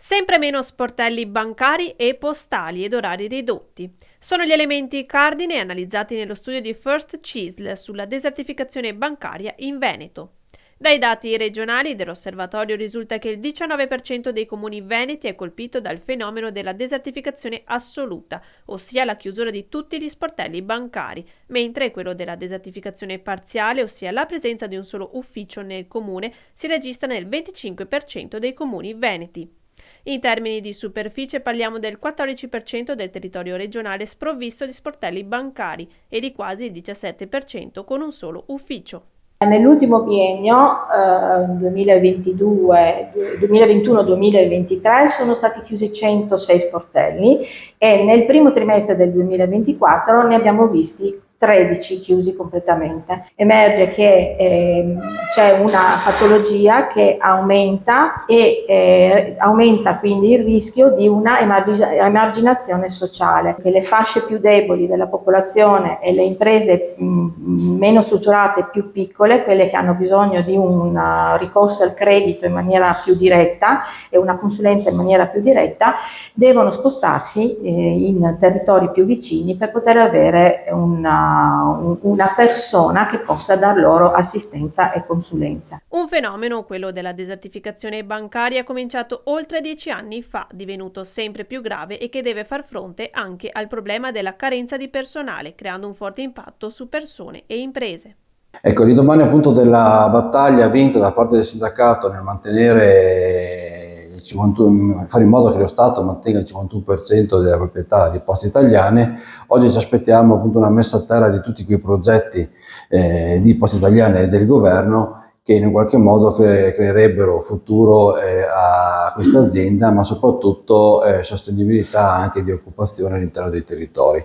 Sempre meno sportelli bancari e postali ed orari ridotti. Sono gli elementi cardine analizzati nello studio di First CISL sulla desertificazione bancaria in Veneto. Dai dati regionali dell'osservatorio risulta che il 19% dei comuni veneti è colpito dal fenomeno della desertificazione assoluta, ossia la chiusura di tutti gli sportelli bancari, mentre quello della desertificazione parziale, ossia la presenza di un solo ufficio nel comune, si registra nel 25% dei comuni veneti. In termini di superficie parliamo del 14% del territorio regionale sprovvisto di sportelli bancari e di quasi il 17% con un solo ufficio. Nell'ultimo biennio 2021-2023 sono stati chiusi 106 sportelli e nel primo trimestre del 2024 ne abbiamo visti 13 chiusi completamente. Emerge che c'è una patologia che aumenta e aumenta quindi il rischio di una emarginazione sociale, che le fasce più deboli della popolazione e le imprese meno strutturate, più piccole, quelle che hanno bisogno di un ricorso al credito in maniera più diretta e una consulenza in maniera più diretta, devono spostarsi in territori più vicini per poter avere una persona che possa dar loro assistenza e consulenza. Un fenomeno, quello della desertificazione bancaria, cominciato oltre 10 anni fa, divenuto sempre più grave e che deve far fronte anche al problema della carenza di personale, creando un forte impatto su persone e imprese. Ecco, l'indomani appunto della battaglia vinta da parte del sindacato nel mantenere il 51, fare in modo che lo Stato mantenga il 51% della proprietà di Poste Italiane, oggi ci aspettiamo appunto una messa a terra di tutti quei progetti di Poste Italiane e del governo che in qualche modo creerebbero futuro a questa azienda, ma soprattutto sostenibilità anche di occupazione all'interno dei territori.